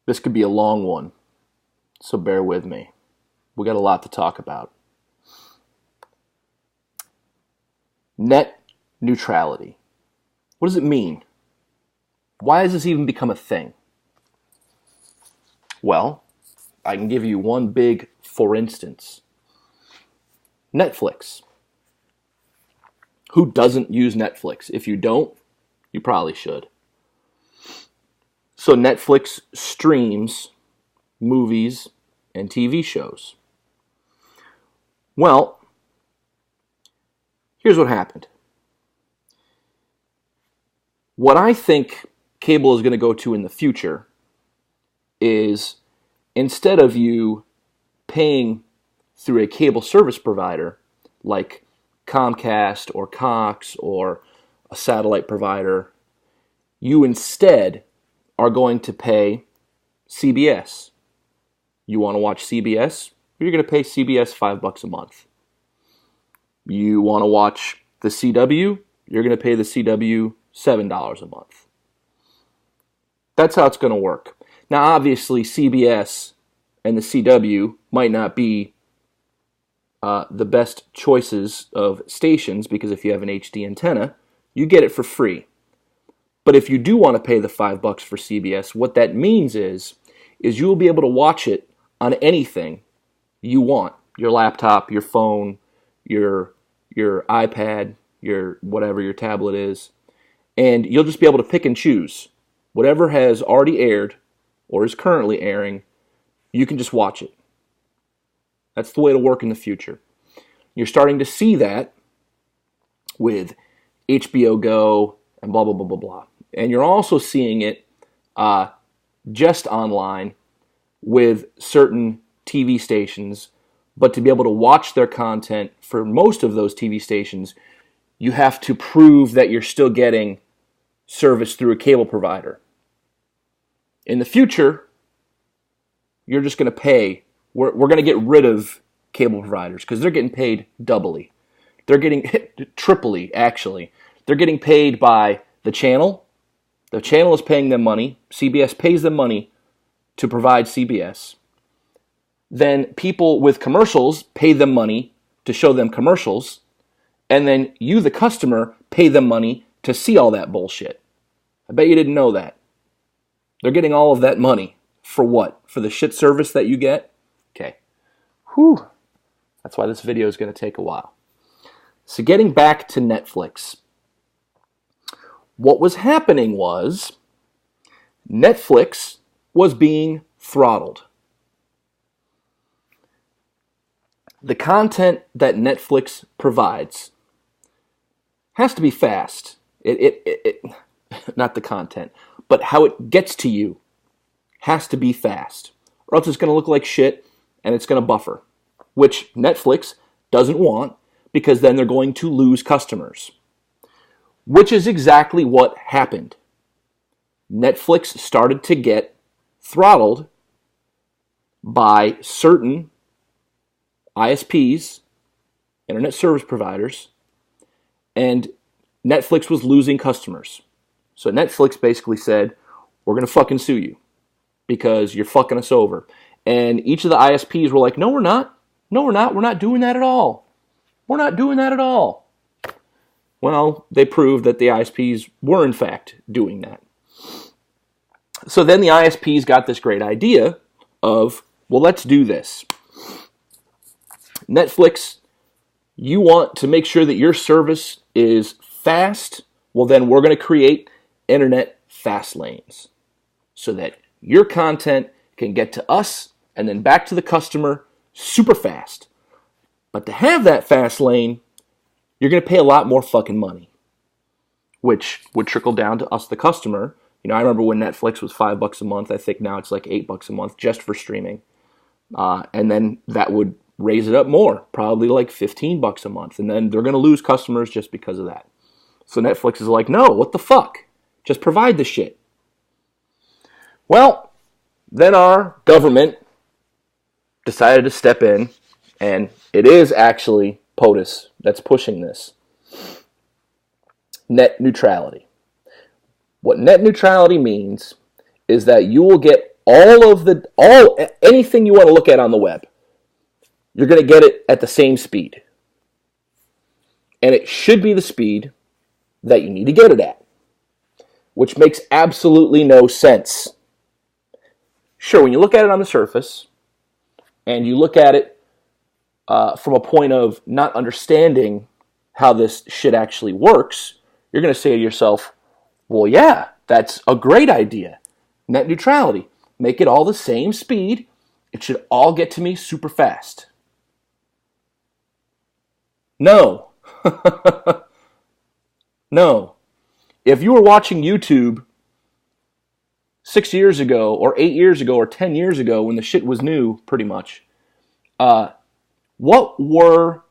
This could be a long one, so bear with me. We got a lot to talk about. Net neutrality. What does it mean? Why has this even become a thing? Well, I can give you one big for instance. Netflix. Who doesn't use Netflix? If you don't, you probably should. So Netflix streams movies and TV shows. Well, here's what happened. What I think cable is going to go to in the future is instead of you paying through a cable service provider like Comcast or Cox or a satellite provider, you instead are going to pay CBS. You want to watch CBS? You're going to pay CBS $5 a month. You want to watch the CW? You're going to pay the CW $7 a month. That's how it's going to work. Now, obviously, CBS and the CW might not be the best choices of stations because if you have an HD antenna, you get it for free. But if you do want to pay the $5 for CBS, what that means is you will be able to watch it on anything you want. Your laptop, your phone, your iPad, your whatever your tablet is. And you'll just be able to pick and choose. Whatever has already aired or is currently airing, you can just watch it. That's the way it'll work in the future. You're starting to see that with HBO Go and blah, blah, blah, blah, blah. And you're also seeing it just online with certain TV stations. But to be able to watch their content for most of those TV stations, you have to prove that you're still getting service through a cable provider. In the future, you're just going to pay. We're going to get rid of cable providers because they're getting paid doubly. They're getting triply, actually. They're getting paid by the channel. The channel is paying them money. CBS pays them money to provide CBS. Then people with commercials pay them money to show them commercials. And then you, the customer, pay them money to see all that bullshit. I bet you didn't know that. They're getting all of that money. For what? For the shit service that you get? Okay. Whew. That's why this video is going to take a while. So getting back to Netflix. What was happening was Netflix was being throttled. The content that Netflix provides has to be fast. Not the content, but how it gets to you has to be fast. Or else it's going to look like shit and it's going to buffer, which Netflix doesn't want because then they're going to lose customers, which is exactly what happened. Netflix started to get throttled by certain ISPs, internet service providers, and Netflix was losing customers. So Netflix basically said, we're going to fucking sue you because you're fucking us over. And each of the ISPs were like, no, we're not. No, we're not. We're not doing that at all. We're not doing that at all. Well, they proved that the ISPs were in fact doing that. So then the ISPs got this great idea of, well, let's do this. Netflix, you want to make sure that your service is fast? Well, then we're going to create internet fast lanes so that your content can get to us and then back to the customer super fast. But to have that fast lane, you're going to pay a lot more fucking money, which would trickle down to us, the customer. You know, I remember when Netflix was $5 a month. I think now it's like $8 a month just for streaming. And then that would raise it up more, probably like $15 a month. And then they're going to lose customers just because of that. So Netflix is like, no, what the fuck? Just provide the shit. Well, then our government decided to step in, and it is actually POTUS that's pushing this. Net neutrality. What net neutrality means is that you will get Anything you want to look at on the web, you're going to get it at the same speed. And it should be the speed that you need to get it at, which makes absolutely no sense. Sure, when you look at it on the surface, and you look at it from a point of not understanding how this shit actually works, you're going to say to yourself, well, yeah, that's a great idea. Net neutrality. Make it all the same speed. It should all get to me super fast. No. No. If you were watching YouTube 6 years ago, or 8 years ago, or 10 years ago, when the shit was new, pretty much, what were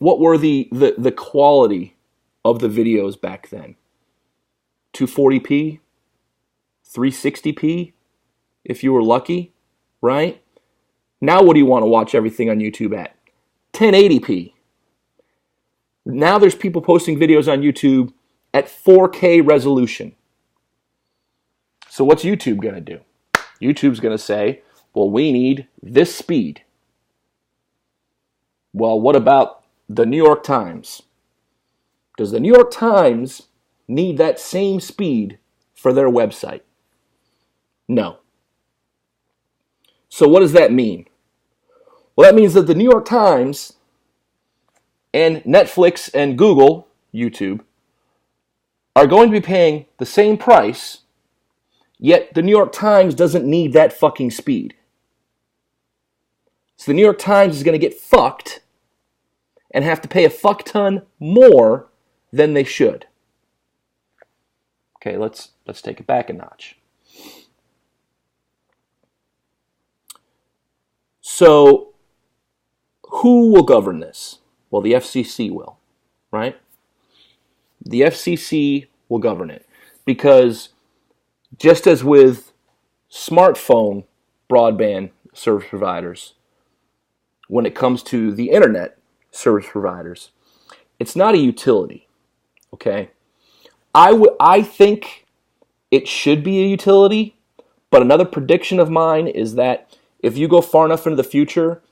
the quality of the videos back then? 240p, 360p, if you were lucky, right? Now what do you want to watch everything on YouTube at? 1080p. Now there's people posting videos on YouTube at 4K resolution. So what's YouTube going to do? YouTube's going to say, well, we need this speed. Well, what about the New York Times? Does the New York Times need that same speed for their website? No. So what does that mean? Well, that means that the New York Times and Netflix and Google, YouTube, are going to be paying the same price, yet the New York Times doesn't need that fucking speed. So the New York Times is going to get fucked and have to pay a fuck ton more than they should. Okay, let's take it back a notch. So, who will govern this? Well, the FCC will, right? The FCC will govern it. Because just as with smartphone broadband service providers, when it comes to the internet service providers, it's not a utility, okay? I think it should be a utility, but another prediction of mine is that if you go far enough into the future,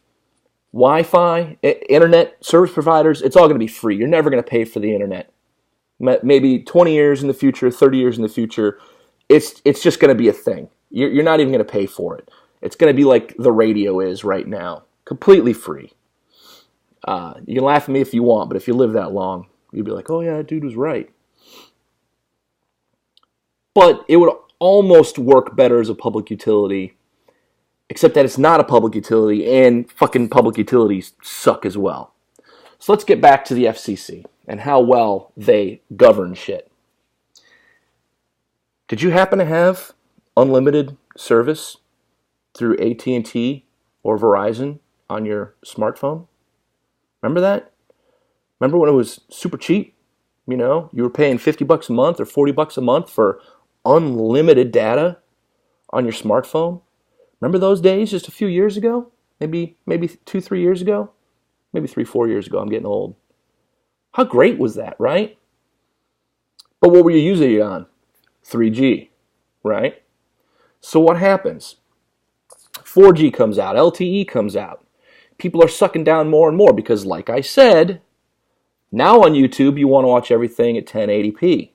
Wi-Fi, internet service providers, it's all going to be free. You're never going to pay for the internet. Maybe 20 years in the future, 30 years in the future, it's just going to be a thing. You're not even going to pay for it. It's going to be like the radio is right now, completely free. You can laugh at me if you want, but if you live that long, you'd be like, oh yeah, that dude was right. But it would almost work better as a public utility, except that it's not a public utility, and fucking public utilities suck as well. So let's get back to the FCC and how well they govern shit. Did you happen to have unlimited service through AT&T or Verizon on your smartphone? Remember that? Remember when it was super cheap? You know, you were paying $50 a month or $40 a month for unlimited data on your smartphone? Remember those days just a few years ago? Maybe 2-3 years ago? Maybe 3-4 years ago. I'm getting old. How great was that, right? But what were you using it on? 3G, right? So what happens? 4G comes out. LTE comes out. People are sucking down more and more because, like I said, now on YouTube you want to watch everything at 1080p.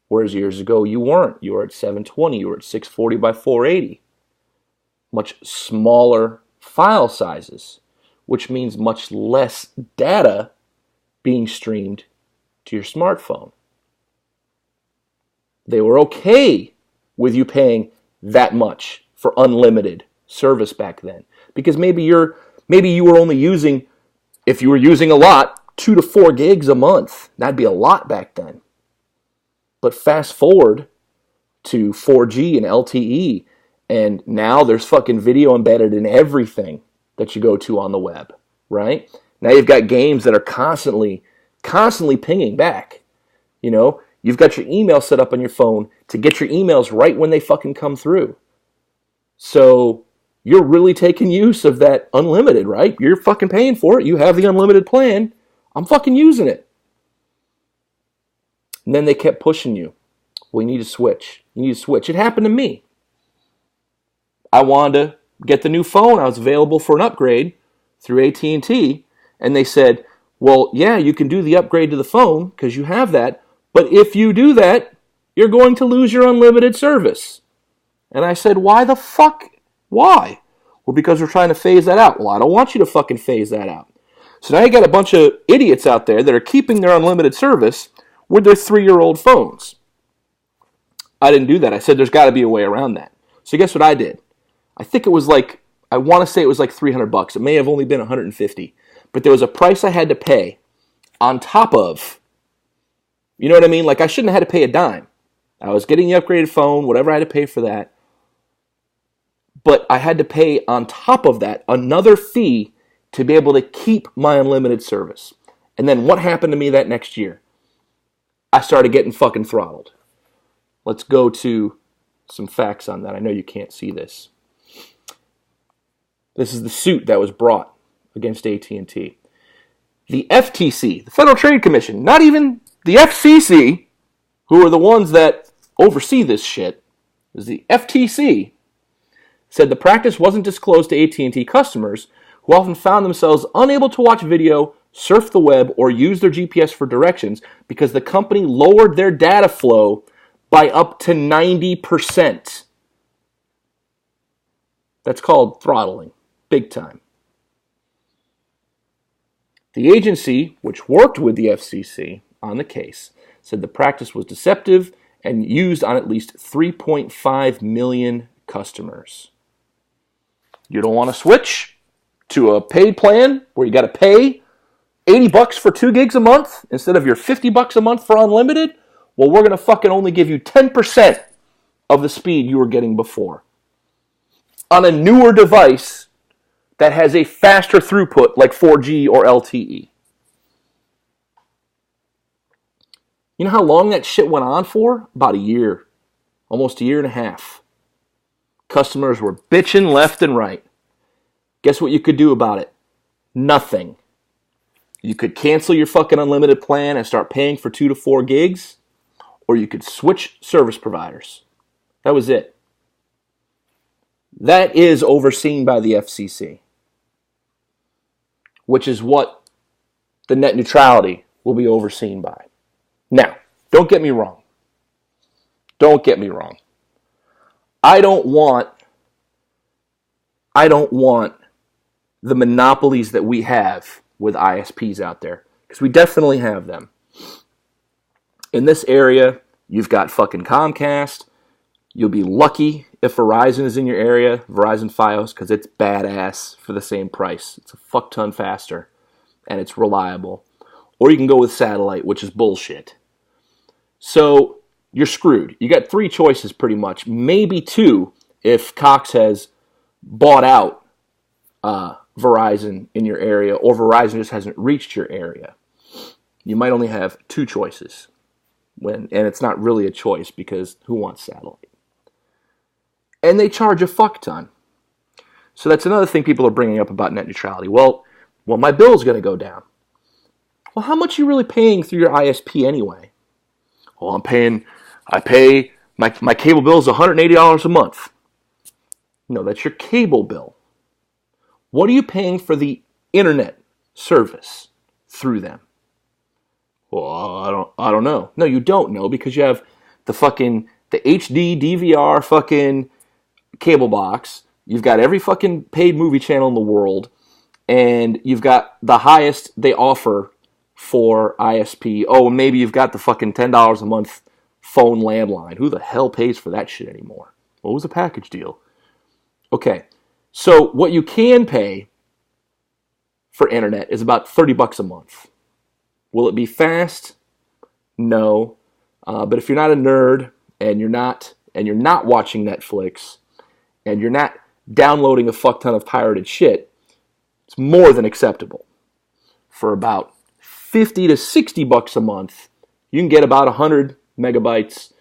Whereas years ago you weren't. You were at 720. You were at 640 by 480. Much smaller file sizes, which means much less data being streamed to your smartphone. They were okay with you paying that much for unlimited service back then, because maybe you were only using, if you were using a lot, 2 to 4 gigs a month. That'd be a lot back then. But fast forward to 4G and LTE, and now there's fucking video embedded in everything that you go to on the web, right? Now you've got games that are constantly pinging back. You know, you've got your email set up on your phone to get your emails right when they fucking come through. So you're really taking use of that unlimited, right? You're fucking paying for it. You have the unlimited plan. I'm fucking using it. And then they kept pushing you. Well, you need to switch. You need to switch. It happened to me. I wanted to get the new phone. I was available for an upgrade through AT&T. And they said, well, yeah, you can do the upgrade to the phone because you have that. But if you do that, you're going to lose your unlimited service. And I said, why the fuck? Why? Well, because we're trying to phase that out. Well, I don't want you to fucking phase that out. So now you got a bunch of idiots out there that are keeping their unlimited service with their 3-year-old phones. I didn't do that. I said there's got to be a way around that. So guess what I did? I think it was like, I want to say it was like $300. It may have only been $150. But there was a price I had to pay on top of, you know what I mean? Like I shouldn't have had to pay a dime. I was getting the upgraded phone, whatever I had to pay for that. But I had to pay on top of that another fee to be able to keep my unlimited service. And then what happened to me that next year? I started getting fucking throttled. Let's go to some facts on that. I know you can't see this. This is the suit that was brought against AT&T. The FTC, the Federal Trade Commission, not even the FCC, who are the ones that oversee this shit, is the FTC, said the practice wasn't disclosed to AT&T customers who often found themselves unable to watch video, surf the web, or use their GPS for directions because the company lowered their data flow by up to 90%. That's called throttling, big time. The agency, which worked with the FCC on the case, said the practice was deceptive and used on at least 3.5 million customers. You don't want to switch to a paid plan where you got to pay $80 for 2 gigs a month instead of your $50 a month for unlimited? Well, we're going to fucking only give you 10% of the speed you were getting before on a newer device that has a faster throughput like 4G or LTE. You know how long that shit went on for? About a year. Almost a year and a half. Customers were bitching left and right. Guess what you could do about it? Nothing. You could cancel your fucking unlimited plan and start paying for 2 to 4 gigs, or you could switch service providers. That was it. That is overseen by the FCC, which is what the net neutrality will be overseen by. Now, don't get me wrong. Don't get me wrong. I don't want the monopolies that we have with ISPs out there, because we definitely have them. In this area, you've got fucking Comcast. You'll be lucky if Verizon is in your area, Verizon Fios, because it's badass for the same price. It's a fuck ton faster, and it's reliable. Or you can go with satellite, which is bullshit. So you're screwed. You got 3 choices pretty much, maybe 2 if Cox has bought out Verizon in your area, or Verizon just hasn't reached your area. You might only have 2 choices, and it's not really a choice because who wants satellite? And they charge a fuck ton. So that's another thing people are bringing up about net neutrality. Well, my bill's going to go down. Well, how much are you really paying through your ISP anyway? Well, I pay, my cable bill is $180 a month. No, that's your cable bill. What are you paying for the internet service through them? Well, I don't know. No, you don't know because you have the HD DVR fucking cable box. You've got every fucking paid movie channel in the world, and you've got the highest they offer for ISP. Oh, and maybe you've got the fucking $10 a month phone landline. Who the hell pays for that shit anymore? What was the package deal? Okay, so what you can pay for internet is about $30 a month. Will it be fast? No. But if you're not a nerd and you're not watching Netflix and you're not downloading a fuck ton of pirated shit, it's more than acceptable. For about $50 to $60 a month, you can get about 100 megabytes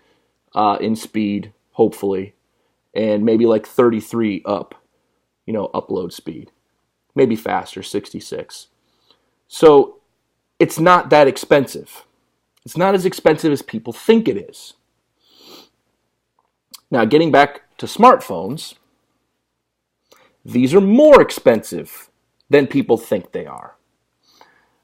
in speed, hopefully, and maybe like 33 upload speed. Maybe faster, 66. So it's not that expensive. It's not as expensive as people think it is. Now, getting back to smartphones, These are more expensive than people think they are.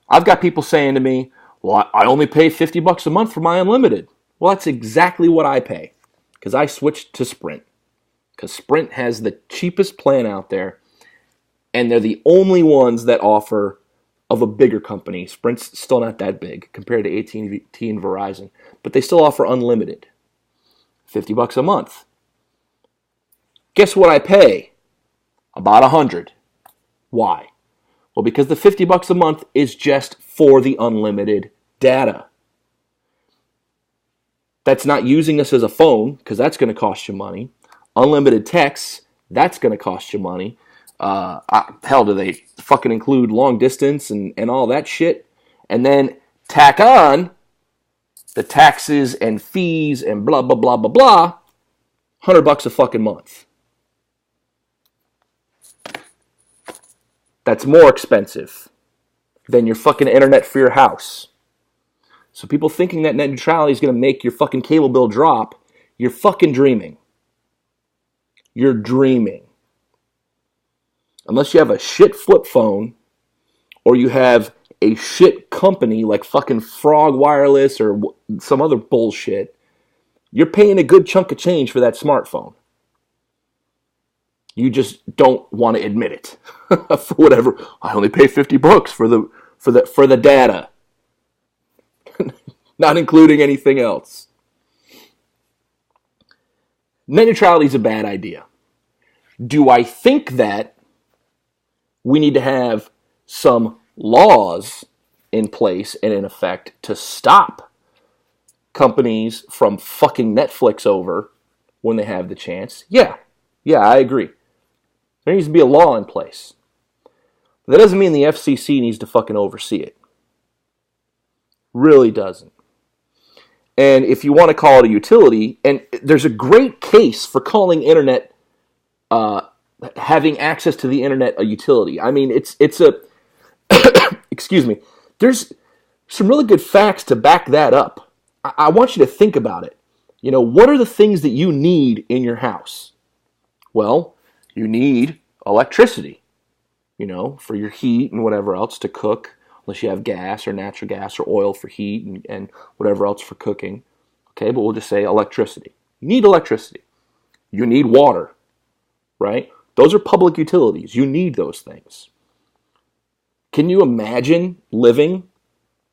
I've got people saying to me, well, I only pay $50 a month for my unlimited. Well, that's exactly what I pay because I switched to Sprint. Because Sprint has the cheapest plan out there, and they're the only ones that offer of a bigger company. Sprint's still not that big compared to AT&T and Verizon, but they still offer unlimited. $50 a month. Guess what I pay? About $100. Why? Well, because the $50 a month is just for the unlimited data. That's not using this as a phone, because that's going to cost you money. Unlimited texts, that's going to cost you money. Hell, do they fucking include long distance and all that shit? And then tack on the taxes and fees and blah, blah, blah, blah, blah. $100 a fucking month. That's more expensive than your fucking internet for your house. So people thinking that net neutrality is going to make your fucking cable bill drop, you're fucking dreaming. You're dreaming. Unless you have a shit flip phone or you have a shit company like fucking Frog Wireless or some other bullshit, you're paying a good chunk of change for that smartphone. You just don't want to admit it. For whatever, I only pay $50 for the data. Not including anything else. Net neutrality is a bad idea. Do I think that we need to have some laws in place and in effect to stop companies from fucking Netflix over when they have the chance? Yeah, I agree. There needs to be a law in place. That doesn't mean the FCC needs to fucking oversee it. Really doesn't. And if you want to call it a utility, and there's a great case for calling internet, having access to the internet a utility. I mean, it's a, excuse me, there's some really good facts to back that up. I want you to think about it. You know, what are the things that you need in your house? Well, you need electricity, you know, for your heat and whatever else to cook, unless you have gas or natural gas or oil for heat and whatever else for cooking. Okay, but we'll just say electricity. You need electricity. You need water, right? Those are public utilities. You need those things. Can you imagine living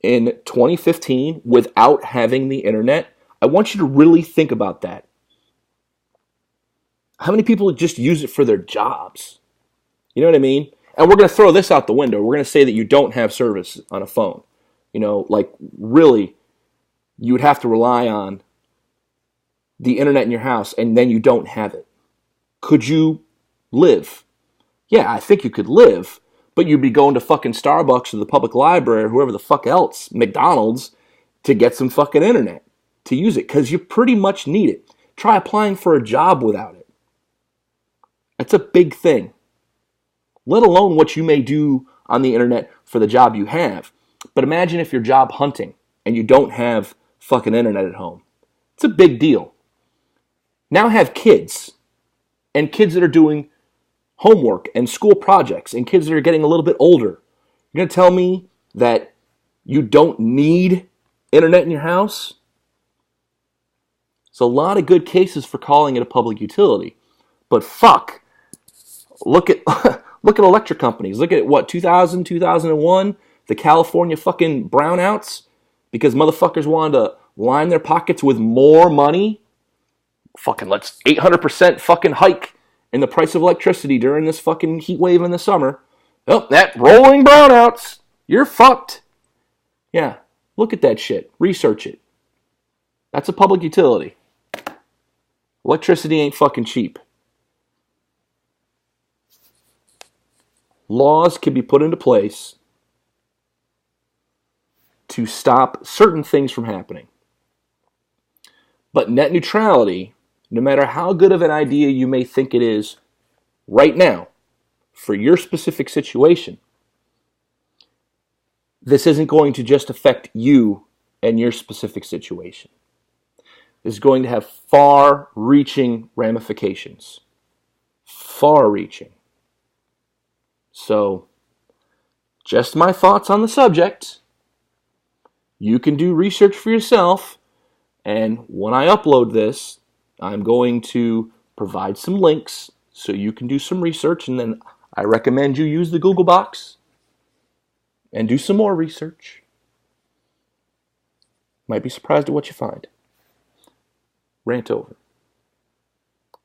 in 2015 without having the internet? I want you to really think about that. How many people just use it for their jobs? You know what I mean? And we're going to throw this out the window. We're going to say that you don't have service on a phone. You know, like really, you would have to rely on the internet in your house and then you don't have it. Could you live? Yeah, I think you could live, but you'd be going to fucking Starbucks or the public library or whoever the fuck else, McDonald's, to get some fucking internet to use it because you pretty much need it. Try applying for a job without it. That's a big thing. Let alone what you may do on the internet for the job you have. But imagine if you're job hunting and you don't have fucking internet at home. It's a big deal. Now have kids, and kids that are doing homework and school projects, and kids that are getting a little bit older. You're going to tell me that you don't need internet in your house? There's a lot of good cases for calling it a public utility. But fuck, look at electric companies. Look at what, 2000, 2001, the California fucking brownouts, because motherfuckers wanted to line their pockets with more money. Fucking let's 800% fucking hike in the price of electricity during this fucking heat wave in the summer. Oh, that rolling brownouts. You're fucked. Yeah, look at that shit. Research it. That's a public utility. Electricity ain't fucking cheap. Laws can be put into place to stop certain things from happening. But net neutrality, no matter how good of an idea you may think it is right now, for your specific situation, this isn't going to just affect you and your specific situation. This is going to have far-reaching ramifications. Far-reaching. So, just my thoughts on the subject. You can do research for yourself, and when I upload this, I'm going to provide some links so you can do some research, and then I recommend you use the Google box and do some more research. Might be surprised at what you find. Rant over.